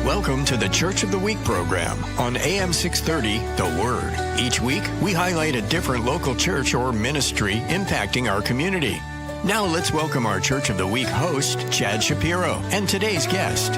Welcome to the Church of the Week program on AM 630, The Word. Each week, we highlight a different local church or ministry impacting our community. Now let's welcome our Church of the Week host, Chad Shapiro, and today's guest.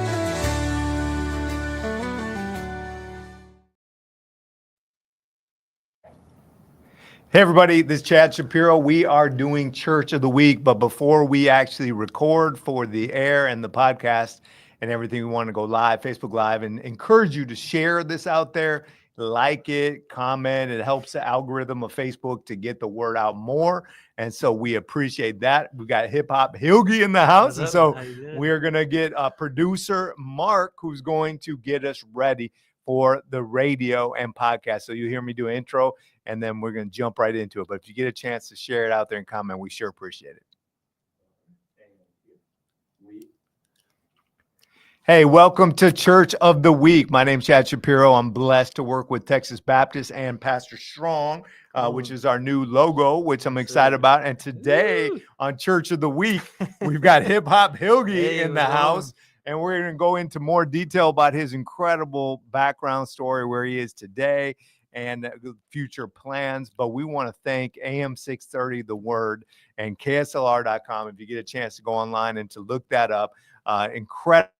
Hey everybody, this is Chad Shapiro. We are doing Church of the Week, but before we actually record for the air and the podcast and everything, we want to go live, Facebook Live, and encourage you to share this out there, like it, comment. It helps the algorithm of Facebook to get the word out more, and so we appreciate that. We got Hip Hop Hilgers in the house, and so we're going to get producer Mark, who's going to get us ready for the radio and podcast. So you hear me do an intro, and then we're going to jump right into it. But if you get a chance to share it out there and comment, we sure appreciate it. Hey, welcome to Church of the Week. My name's Chad Shapiro. I'm blessed to work with Texas Baptist and Pastor Strong, which is our new logo, which I'm excited about. And today on Church of the Week, we've got Hip Hop Hilgers in the house. And we're going to go into more detail about his incredible background story, where he is today, and future plans. But we want to thank AM 630, The Word, and KSLR.com. If you get a chance to go online and to look that up, incredible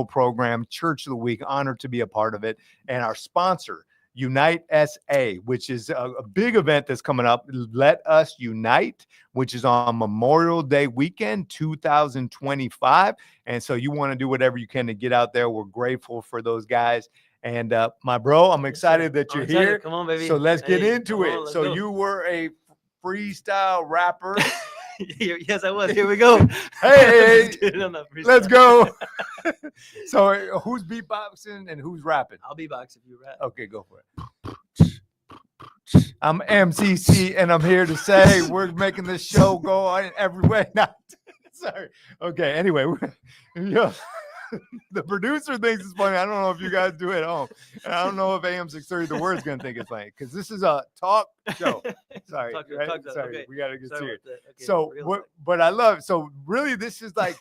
program, Church of the Week, honored to be a part of it. And our sponsor, Unite SA, which is a big event that's coming up. Let Us Unite, which is on Memorial Day weekend, 2025. And so you want to do whatever you can to get out there. We're grateful for those guys. And my bro, I'm excited that you're here. Come on, baby. So let's get into it. So you were a freestyle rapper. Yes, I was. Here we go. Hey, let's go. So who's beatboxing and who's rapping? I'll beatbox if you rap. Okay, go for it. I'm MCC, and I'm here to say we're making this show go on every way. Not sorry. Okay. Anyway, the producer thinks it's funny. I don't know if you guys do it at home. And I don't know if AM 630 The Word's going to think it's funny, because this is a talk show. Sorry. Sorry. Okay. We got to get serious. Okay, so, but I love it. So really, this is like,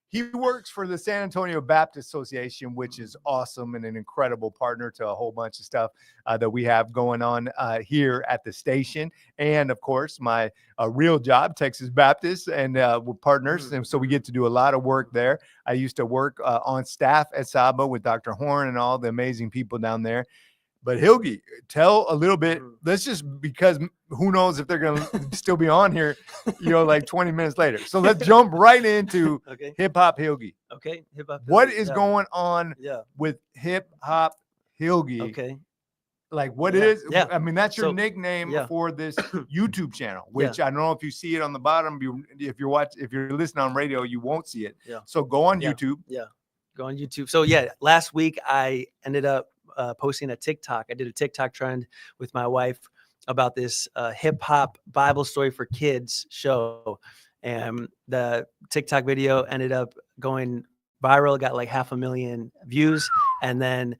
he works for the San Antonio Baptist Association, which is awesome and an incredible partner to a whole bunch of stuff that we have going on here at the station. And of course, my real job, Texas Baptist, and we're partners. And so we get to do a lot of work there. I used to work on staff at Saba with Dr. Horn and all the amazing people down there. But Hilgi, tell a little bit. Let's just, because who knows if they're going to still be on here, like 20 minutes later. So let's jump right into Hip Hop Hilgi. Okay, Hip Hop Hilgi. What is going on with Hip Hop Hilgi? Okay. Like what it is? Yeah. I mean, that's your nickname for this YouTube channel, which I don't know if you see it on the bottom. If you're listening on radio, you won't see it. Yeah. So go on YouTube. Yeah. Go on YouTube. So last week I ended up posting a TikTok. I did a TikTok trend with my wife about this hip hop Bible story for kids show. And the TikTok video ended up going viral, got like 500,000 views. And then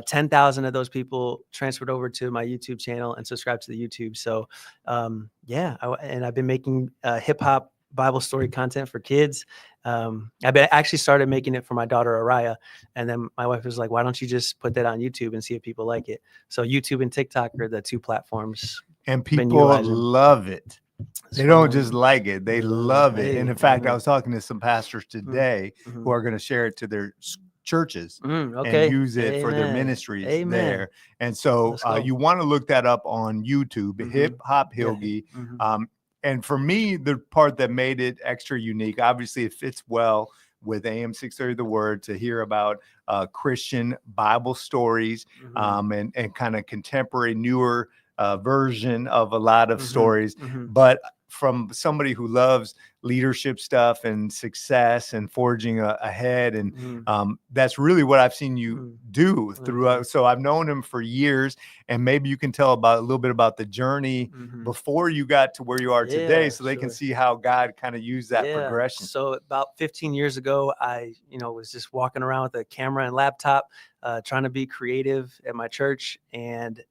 10,000 of those people transferred over to my YouTube channel and subscribed to the YouTube. So and I've been making hip hop Bible story content for kids. I've actually started making it for my daughter Araya, and then my wife was like, "Why don't you just put that on YouTube and see if people like it?" So YouTube and TikTok are the two platforms, and people love it. They don't just like it; they love it. And in fact, I was talking to some pastors today who are going to share it to their churches and use it for their ministries there. And so you want to look that up on YouTube, Hip Hop Hilgi. And for me, the part that made it extra unique, obviously it fits well with AM 630 The Word, to hear about Christian Bible stories and kind of contemporary, newer version of a lot of stories. But from somebody who loves leadership stuff and success and forging ahead. And that's really what I've seen you do throughout. So I've known him for years, and maybe you can tell a little bit about the journey before you got to where you are today, so they can see how God kind of used that progression. So about 15 years ago, I, was just walking around with a camera and laptop, trying to be creative at my church. And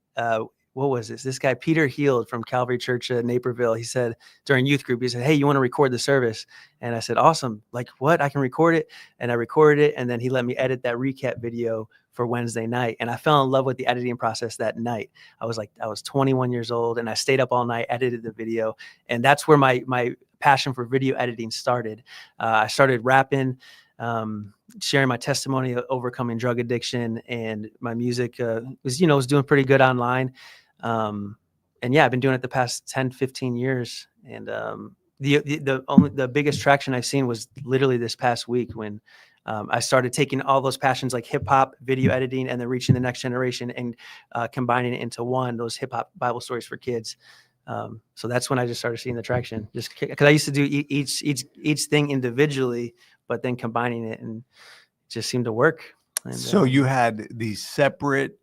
what was this guy Peter Heald from Calvary Church in Naperville. He said during youth group, he said, hey, you want to record the service? And I said, awesome. Like, what? I can record it. And I recorded it, and then he let me edit that recap video for Wednesday night. And I fell in love with the editing process that night. I was 21 years old, and I stayed up all night, edited the video. And that's where my passion for video editing started. I started rapping, sharing my testimony of overcoming drug addiction, and my music was doing pretty good online. And yeah, I've been doing it the past 10, 15 years. And the biggest traction I've seen was literally this past week when I started taking all those passions like hip hop, video editing, and then reaching the next generation and combining it into those hip hop Bible stories for kids. So that's when I just started seeing the traction, just because I used to do each thing individually, but then combining it, and it just seemed to work. And, so you had these separate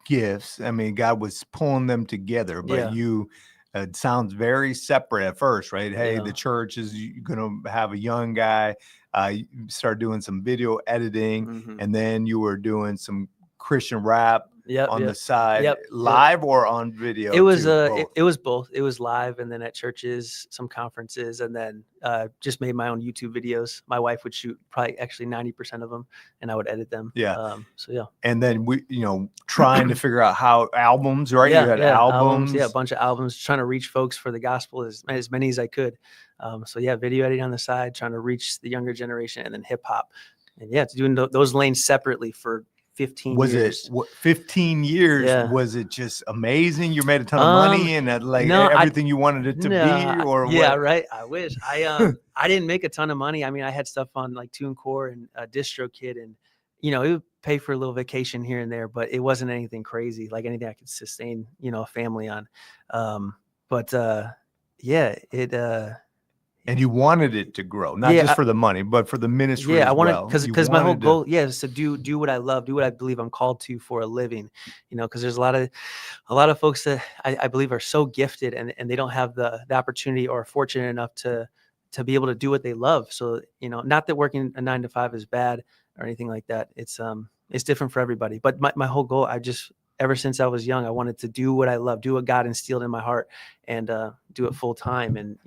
gifts. I mean, God was pulling them together, but it sounds very separate at first, right? Hey, the church is going to have a young guy. You start doing some video editing, and then you were doing some Christian rap on the side, live or on video. It was it was both. It was live, and then at churches, some conferences, and then just made my own YouTube videos. My wife would shoot probably actually 90% of them, and I would edit them. And then we, trying to figure out how albums, right? You had albums. A bunch of albums, trying to reach folks for the gospel as many as I could. Video editing on the side, trying to reach the younger generation, and then hip hop, and doing those lanes separately for 15 years. 15 years? Was it just amazing? You made a ton of money and everything you wanted it to be? Or what? Right. I wish. I didn't make a ton of money. I mean, I had stuff on like TuneCore and DistroKid, and it would pay for a little vacation here and there, but it wasn't anything crazy, like anything I could sustain, a family on. And you wanted it to grow, not just for the money, but for the ministry. I wanted, because my whole goal, is to do what I love, do what I believe I'm called to for a living. Because there's a lot of folks that I believe are so gifted, and they don't have the opportunity or fortunate enough to be able to do what they love. So not that working a 9 to 5 is bad or anything like that. It's different for everybody. But my whole goal, ever since I was young, I wanted to do what I love, do what God instilled in my heart, and do it full time, and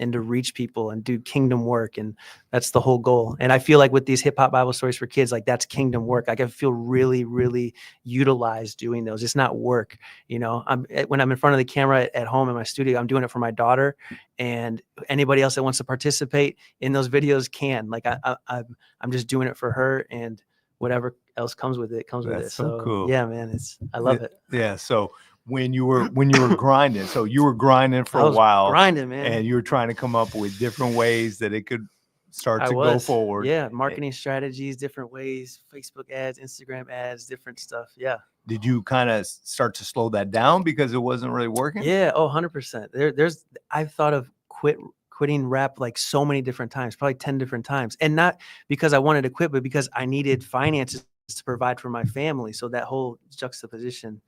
and to reach people and do kingdom work. And that's the whole goal. And I feel like with these hip hop Bible stories for kids, like that's kingdom work. Like I feel really, really utilized doing those. It's not work. When I'm in front of the camera at home in my studio, I'm doing it for my daughter, and anybody else that wants to participate in those videos can. Like I'm just doing it for her, and whatever else comes with it comes with it. So cool. Yeah, man, I love it. Yeah. So when you were grinding, so you were grinding for a while, grinding, man, and you were trying to come up with different ways that it could start to go forward. Yeah. Marketing strategies, different ways, Facebook ads, Instagram ads, different stuff. Yeah. Did you kind of start to slow that down because it wasn't really working? Yeah. 100%. I've thought of quitting rap like so many different times, probably 10 different times. And not because I wanted to quit, but because I needed finances to provide for my family. So that whole juxtaposition,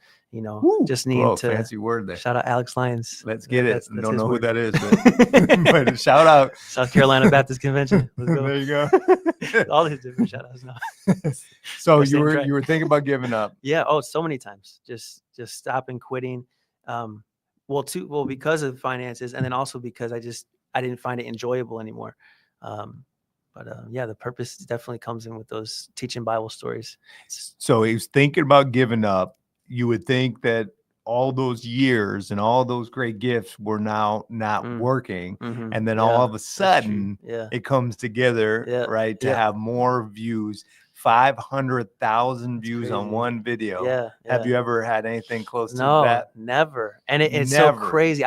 just need to fancy word there. Shout out Alex Lyons. Let's get it. I don't know who that is, but shout out South Carolina Baptist Convention. Let's go. There you go. All these different shout outs now. So you were thinking about giving up. Yeah. Oh, so many times. Just stopping, quitting. Because of finances, and then also because I didn't find it enjoyable anymore. The purpose definitely comes in with those teaching Bible stories. So he was thinking about giving up. You would think that all those years and all those great gifts were now not working. Mm-hmm. And then all of a sudden it comes together, right? To have more views, 500,000 views crazy. On one video. Yeah. Have you ever had anything close to that? Never. And it's so crazy.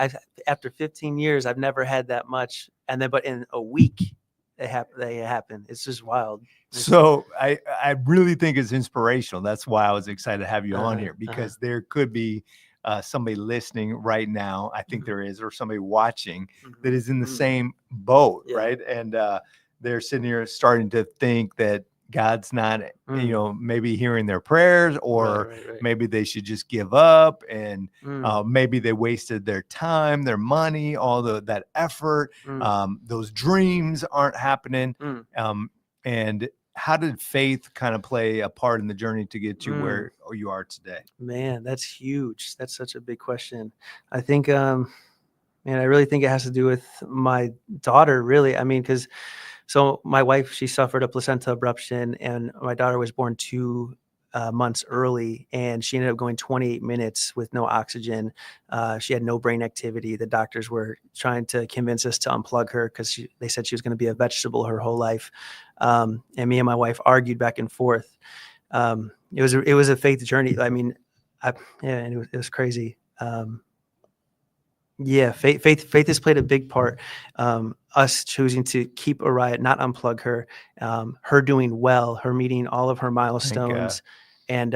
After 15 years, I've never had that much. But in a week, they happen. It's just wild. So I really think it's inspirational. That's why I was excited to have you on here, because there could be somebody listening right now. I think there is, or somebody watching that is in the same boat, right? And they're sitting here starting to think that God's not, maybe hearing their prayers, or maybe they should just give up, and maybe they wasted their time, their money, all that effort. Those dreams aren't happening. And how did faith kind of play a part in the journey to get you where you are today? Man, that's huge. That's such a big question. I think, man, I really think it has to do with my daughter, really. I mean, because so my wife, she suffered a placenta abruption, and my daughter was born 2 months early, and she ended up going 28 minutes with no oxygen. She had no brain activity. The doctors were trying to convince us to unplug her because they said she was going to be a vegetable her whole life. And me and my wife argued back and forth. It was a faith journey. I mean, and it was crazy. Yeah, faith has played a big part. Us choosing to keep Araya, not unplug her, her doing well, her meeting all of her milestones, and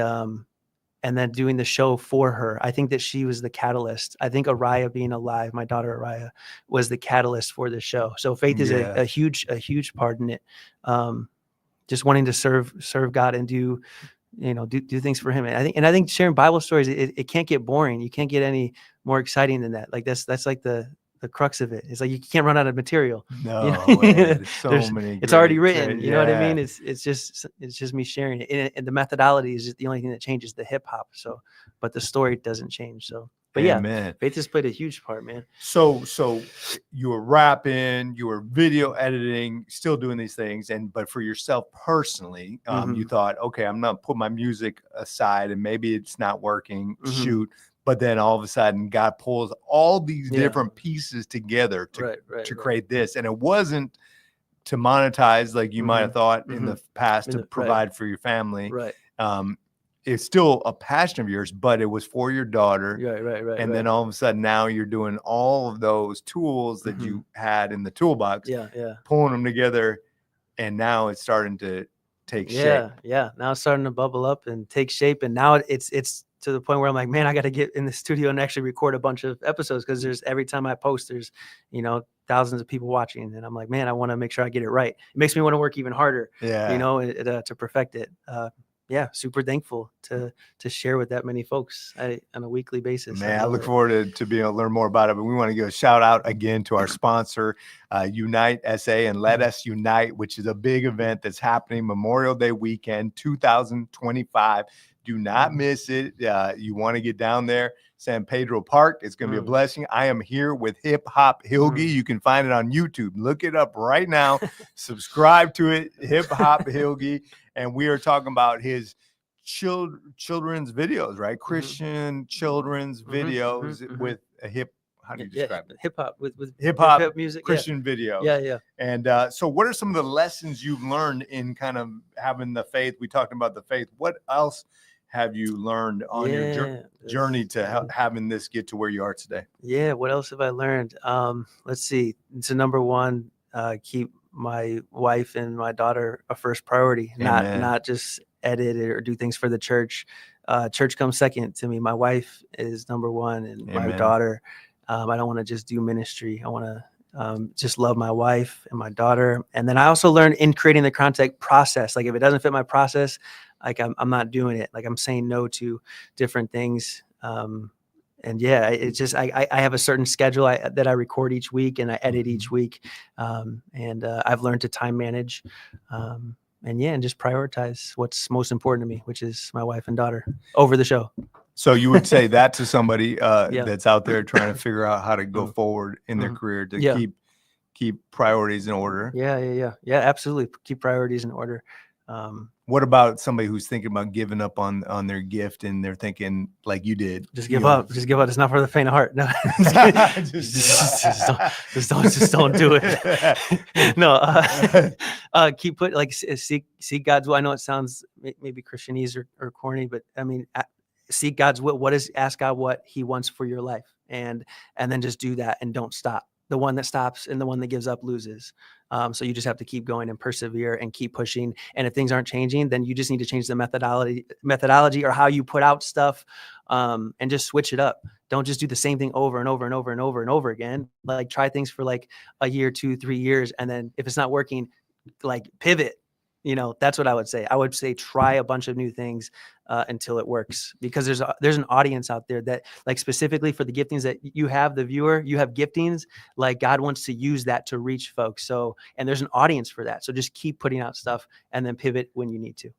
then doing the show for her. I think that she was the catalyst. I think Araya being alive, my daughter Araya, was the catalyst for the show. So faith is a huge part in it. Just wanting to serve God and do things for him. And I think sharing Bible stories, it can't get boring. You can't get any more exciting than that. Like that's like the crux of it. It's like you can't run out of material. No, there's so many. It's already written. You know what I mean? It's just me sharing it. And the methodology is just the only thing that changes, the hip hop. So, but the story doesn't change. So, but yeah, faith has played a huge part, man. So you were rapping, you were video editing, still doing these things, but for yourself personally, you thought, okay, I'm not put my music aside, and maybe it's not working. Shoot. But then all of a sudden, God pulls all these different pieces together to create this. And it wasn't to monetize like you might have thought in the past to provide for your family. Right. It's still a passion of yours, but it was for your daughter. Right. And then all of a sudden now you're doing all of those tools that you had in the toolbox, pulling them together. And now it's starting to take shape. Yeah. Now it's starting to bubble up and take shape. And now it's to the point where I'm like, man, I got to get in the studio and actually record a bunch of episodes, because every time I post, there's, thousands of people watching. And I'm like, man, I want to make sure I get it right. It makes me want to work even harder, to perfect it. Super thankful to share with that many folks on a weekly basis. Man, I look forward to being able to learn more about it. But we want to give a shout out again to our sponsor, Unite SA and Let Us Unite, which is a big event that's happening Memorial Day weekend 2025. Do not miss it. You want to get down there, San Pedro Park. It's going to be a blessing. I am here with Hip Hop Hilgy. You can find it on YouTube. Look it up right now. Subscribe to it, Hip Hop Hilgy. And we are talking about his children's videos, right? Christian children's videos with a hip. How do you describe it? Hip hop with hip hop music, Christian video. Yeah. And so, what are some of the lessons you've learned in kind of having the faith? We talked about the faith. What else have you learned on your journey to having this get to where you are today? Yeah. What else have I learned? Let's see. So number one, keep my wife and my daughter a first priority, not just edit or do things for the church. Church comes second to me. My wife is number one, and my daughter. I don't want to just do ministry. I want to just love my wife and my daughter. And then I also learned in creating the content process. Like if it doesn't fit my process, like I'm not doing it. Like I'm saying no to different things. It's just I have a certain schedule that I record each week and I edit each week. I've learned to time manage. And just prioritize what's most important to me, which is my wife and daughter over the show. So you would say that to somebody that's out there trying to figure out how to go forward in their career to keep priorities in order. Yeah, absolutely. Keep priorities in order. What about somebody who's thinking about giving up on their gift and they're thinking like you did? Just give up. Just give up. It's not for the faint of heart. No, just don't do it. No, keep put like seek God's will. I know it sounds maybe Christianese or corny, but I mean, seek God's will. Ask God what He wants for your life, and then just do that and don't stop. The one that stops and the one that gives up loses. So you just have to keep going and persevere and keep pushing. And if things aren't changing, then you just need to change the methodology or how you put out stuff, and just switch it up. Don't just do the same thing over and over and over and over and over again. Like try things for like a year, 2, 3 years. And then if it's not working, like pivot. That's what I would say. I would say try a bunch of new things, until it works, because there's an audience out there that, like, specifically for the giftings that you have, the viewer, you have giftings, like God wants to use that to reach folks. So, and there's an audience for that. So just keep putting out stuff and then pivot when you need to.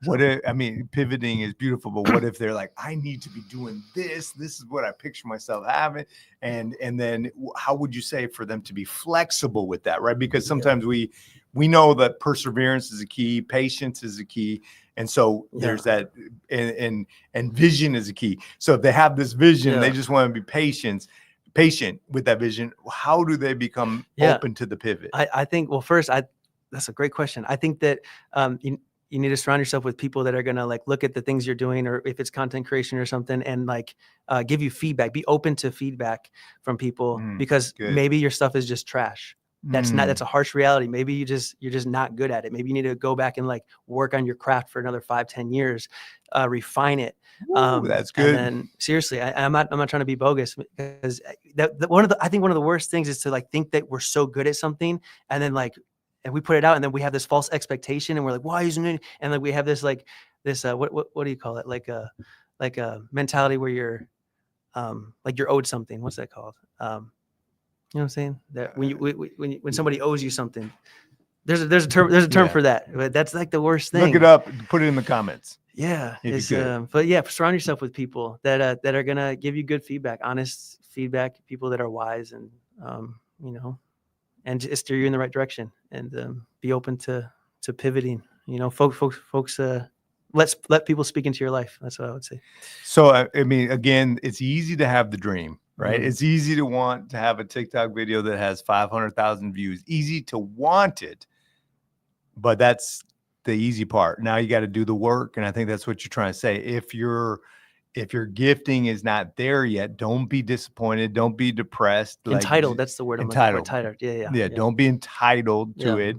What if, I mean, pivoting is beautiful, but what if they're like, I need to be doing this. This is what I picture myself having. And then how would you say for them to be flexible with that, right? Because sometimes we know that perseverance is a key, patience is a key. And so there's that, and vision is a key. So if they have this vision, they just want to be patient with that vision. How do they become open to the pivot? I think, well, first, that's a great question. I think that you need to surround yourself with people that are going to, like, look at the things you're doing, or if it's content creation or something, and like give you feedback. Be open to feedback from people, because maybe your stuff is just trash. That's a harsh reality. Maybe you're just not good at it. Maybe you need to go back and like work on your craft for another 5-10 years, refine it. That's good. And then seriously, I'm not trying to be bogus, because I think one of the worst things is to like think that we're so good at something, and then like, and we put it out, and then we have this false expectation, and we're like, why isn't it? And like we have this what do you call it? Like a mentality where you're like you're owed something. What's that called? You know what I'm saying? That when somebody owes you something, there's a term for that. But that's like the worst thing. Look it up. Put it in the comments. Yeah, but yeah, surround yourself with people that are gonna give you good feedback, honest feedback, people that are wise, and and just steer you in the right direction, and be open to pivoting. Folks. Let people speak into your life. That's what I would say. So I mean, again, it's easy to have the dream, right? It's easy to want to have a TikTok video that has 500,000 views. Easy to want it, but that's the easy part. Now you got to do the work, and I think that's what you're trying to say. If your gifting is not there yet, don't be disappointed. Don't be depressed. Entitled. That's the word. Entitled. Yeah. Don't be entitled to it.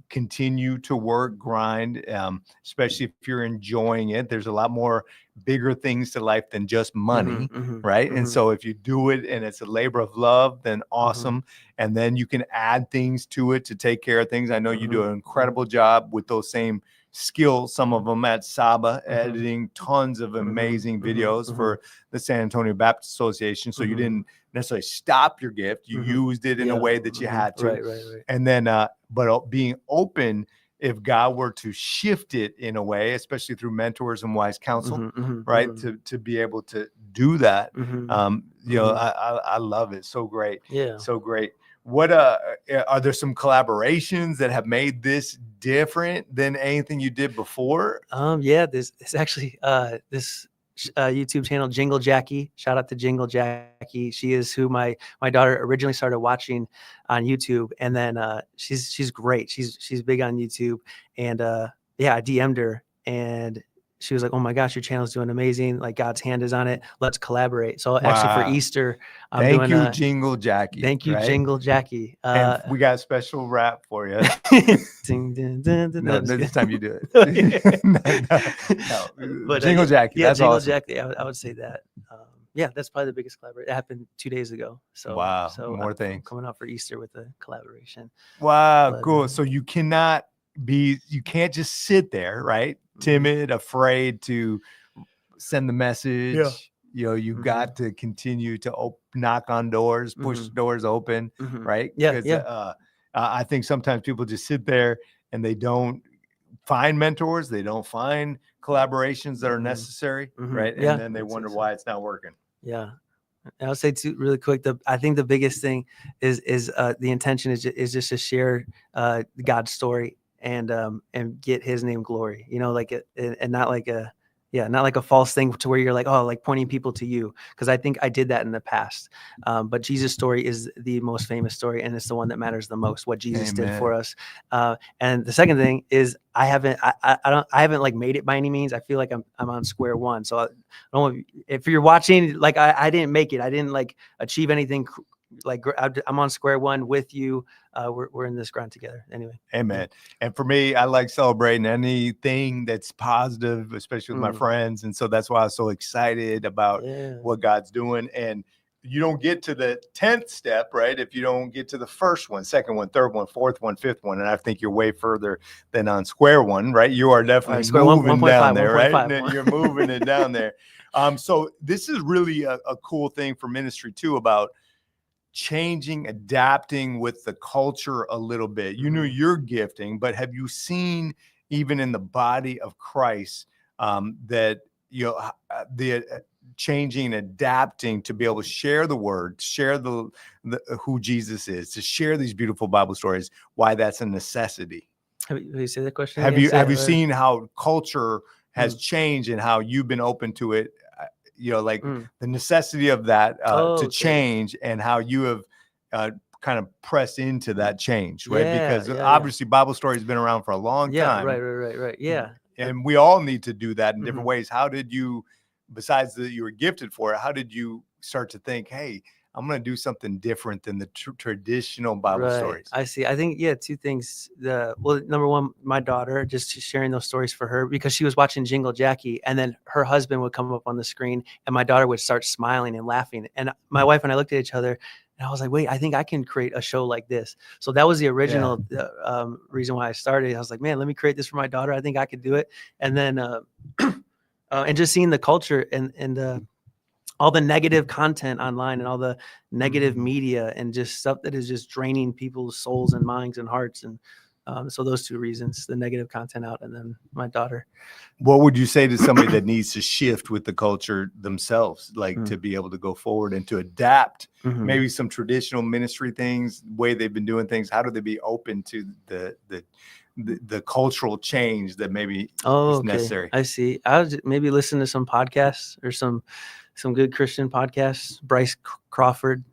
Continue to work, grind, especially if you're enjoying it. There's a lot more bigger things to life than just money, right? And so if you do it and it's a labor of love, then awesome. And then you can add things to it to take care of things. I know you do an incredible job with those same skills, some of them at Saba, editing tons of amazing videos for the San Antonio Baptist Association. So you didn't necessarily stop your gift. You used it in a way that you had to. Right. And then, but being open, if God were to shift it in a way, especially through mentors and wise counsel, right? To be able to do that. I love it. So great. Yeah. So great. What are there some collaborations that have made this different than anything you did before? There's actually this YouTube channel, Jingle Jackie. Shout out to Jingle Jackie. She is who my daughter originally started watching on YouTube, and then she's great. She's big on YouTube, and I DM'd her, and she was like, "Oh my gosh, your channel's doing amazing! Like God's hand is on it. Let's collaborate." So actually for Easter, thank you, Jingle Jackie. Thank you, Jingle Jackie. And we got a special rap for you. No, this time you do it. No. But, Jingle Jackie. Yeah, that's Jingle awesome. Jackie. I would say that. That's probably the biggest collaboration. It happened 2 days ago. So wow, more things coming out for Easter with a collaboration. Wow, cool. So you can't just sit there, right? Timid, afraid to send the message. You've got to continue to knock on doors, push doors open, right? I think sometimes people just sit there and they don't find mentors, they don't find collaborations that are necessary, right? And then they wonder why it's not working. Yeah. And I'll say too, really quick, I think the biggest thing is the intention is just to share God's story and get His name glory, and not like a false thing to where you're like, oh, like pointing people to you. Cause I think I did that in the past. But Jesus' story is the most famous story, and it's the one that matters the most, what Jesus did for us. And the second thing is I haven't like made it by any means. I feel like I'm on square one. So I don't, if you're watching, like I didn't make it, I didn't like achieve anything. Like I'm on square one with you. We're in this grind together anyway. Amen. And for me, I like celebrating anything that's positive, especially with my friends. And so that's why I was so excited about what God's doing. And you don't get to the 10th step, right? If you don't get to the first one, second one, third one, fourth one, fifth one, and I think you're way further than on square one, right? You are definitely square moving 1.5, down there, right? 1.5. You're moving it down there. So this is really a cool thing for ministry too, about changing, adapting with the culture a little bit. You know your gifting, but have you seen even in the body of Christ that the changing, adapting to be able to share the word, share the who Jesus is, to share these beautiful Bible stories, why that's a necessity? Have you say that question? Have again? you seen how culture has changed and how you've been open to it? Like the necessity of that to change, and how you have kind of pressed into that change, right? Because obviously Bible story has been around for a long time. Right. Yeah. And we all need to do that in different ways. How did you, besides that you were gifted for it, how did you start to think, hey, I'm going to do something different than the traditional Bible stories? I see. I think, two things. Well, number one, my daughter, just sharing those stories for her, because she was watching Jingle Jackie, and then her husband would come up on the screen and my daughter would start smiling and laughing. And my wife and I looked at each other and I was like, wait, I think I can create a show like this. So that was the original reason why I started. I was like, man, let me create this for my daughter. I think I could do it. And then, and just seeing the culture and all the negative content online and all the negative media and just stuff that is just draining people's souls and minds and hearts. And so those two reasons, the negative content out, and then my daughter. What would you say to somebody that needs to shift with the culture themselves, like to be able to go forward and to adapt maybe some traditional ministry things, the way they've been doing things? How do they be open to the cultural change that maybe is necessary? I see. I would maybe listen to some podcasts or some good Christian podcasts. Bryce Crawford,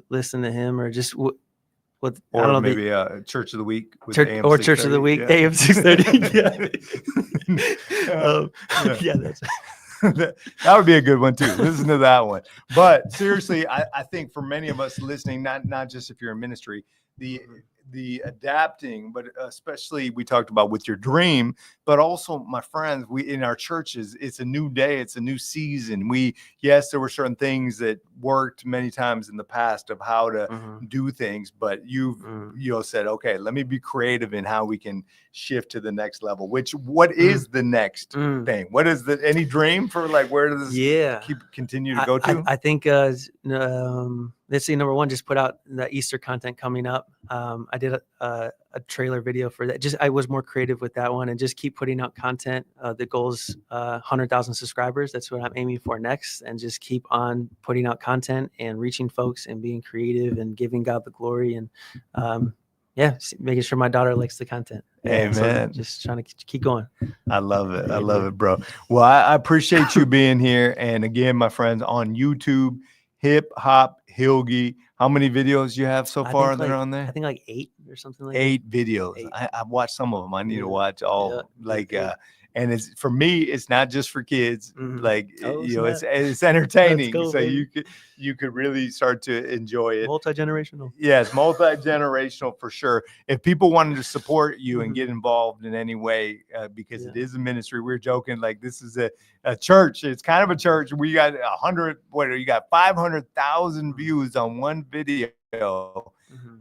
listen to him, or just I don't know, maybe Church of the Week with Church of the Week, AM 630. That's that would be a good one too. Listen to that one. But seriously, I think for many of us listening, not just if you're in ministry, the adapting, but especially we talked about with your dream, but also, my friends, we in our churches, it's a new day, it's a new season. Yes, there were certain things that worked many times in the past of how to do things, but you've said, okay, let me be creative in how we can shift to the next level. What is the next thing? What is any dream for, like, where does this continue to go to? I think let's see, number one, just put out the Easter content coming up. I did a trailer video for that. I was more creative with that one, and just keep putting out content. The goal is 100,000 subscribers. That's what I'm aiming for next, and just keep on putting out content and reaching folks and being creative and giving God the glory, and making sure my daughter likes the content. Amen. So just trying to keep going. I love it. I love it, bro. Well, I appreciate you being here. And again, my friends, on YouTube, Hip Hop Hilgy. How many videos you have so far that are on there? I think like 8 or something like 8 videos. 8. I've watched some of them. I need to watch all. And it's, for me, it's not just for kids. Like, it's entertaining. Cool, so baby. you could really start to enjoy it. Multi-generational. Yes, multi-generational for sure. If people wanted to support you and get involved in any way, because it is a ministry, we're joking, like, this is a church. It's kind of a church. We got 500,000 views on one video.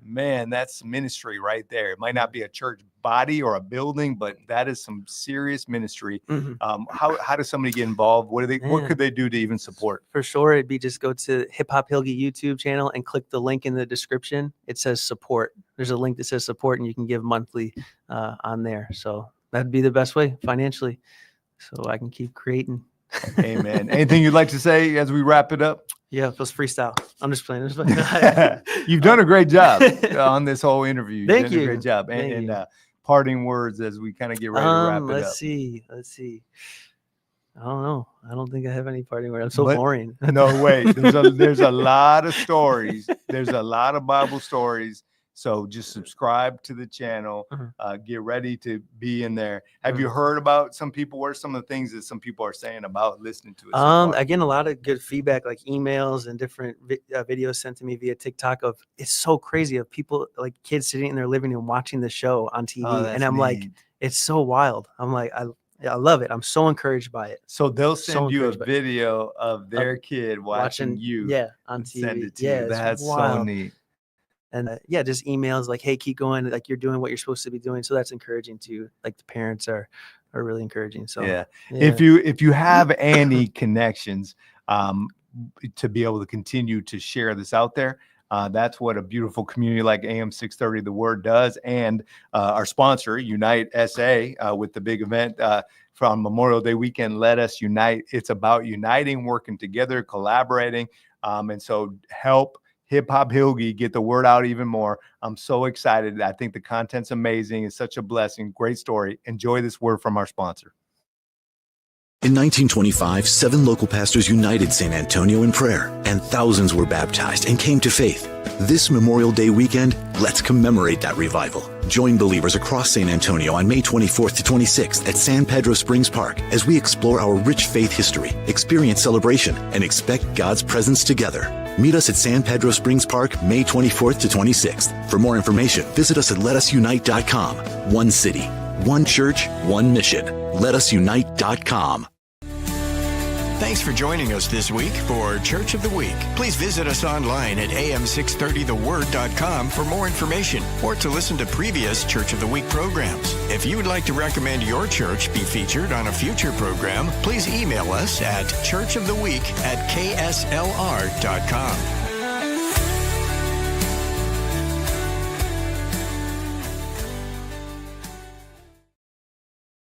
Man, that's ministry right there. It might not be a church body or a building, but that is some serious ministry. How does somebody get involved? What could they do to even support? For sure, it'd be just go to Hip Hop Hilgy YouTube channel and click the link in the description. It says support. There's a link that says support, and you can give monthly on there. So that'd be the best way financially, so I can keep creating. Amen. Anything you'd like to say as we wrap it up? Yeah, it was freestyle. I'm just playing. You've done a great job on this whole interview. Thank you. A great job. And parting words as we kind of get ready to wrap it up. Let's see. I don't know. I don't think I have any parting words. I'm so boring. No way. There's a lot of stories. There's a lot of Bible stories. So just subscribe to the channel. Get ready to be in there. Have you heard about some people? What are some of the things that some people are saying about listening to us? Again, a lot of good feedback, like emails and different videos sent to me via TikTok of, it's so crazy, of people, like kids sitting in their living room watching the show on TV. And I'm like, it's so wild. I'm like, I love it. I'm so encouraged by it. So they'll So send you a encouraged by it. video of their kid watching you Yeah, on and TV. send it to yeah, you. it's That's so wild. neat. And yeah, just emails like, hey, keep going, like you're doing what you're supposed to be doing. So that's encouraging too. Like the parents are really encouraging. So Yeah. If you have any connections to be able to continue to share this out there, that's what a beautiful community like AM 630 The Word does. And our sponsor, Unite SA, with the big event from Memorial Day weekend, Let Us Unite. It's about uniting, working together, collaborating. And so help Hip Hop Hilgi get the word out even more. I'm so excited. I think the content's amazing. It's such a blessing. Great story. Enjoy this word from our sponsor. In 1925, 7 local pastors united San Antonio in prayer, and thousands were baptized and came to faith. This Memorial Day weekend, let's commemorate that revival. Join believers across San Antonio on May 24th to 26th at San Pedro Springs Park as we explore our rich faith history, experience celebration, and expect God's presence together. Meet us at San Pedro Springs Park, May 24th to 26th. For more information, visit us at letasunite.com. One city, one church, one mission. Letasunite.com. Thanks for joining us this week for Church of the Week. Please visit us online at am630theword.com for more information or to listen to previous Church of the Week programs. If you would like to recommend your church be featured on a future program, please email us at churchoftheweek@kslr.com.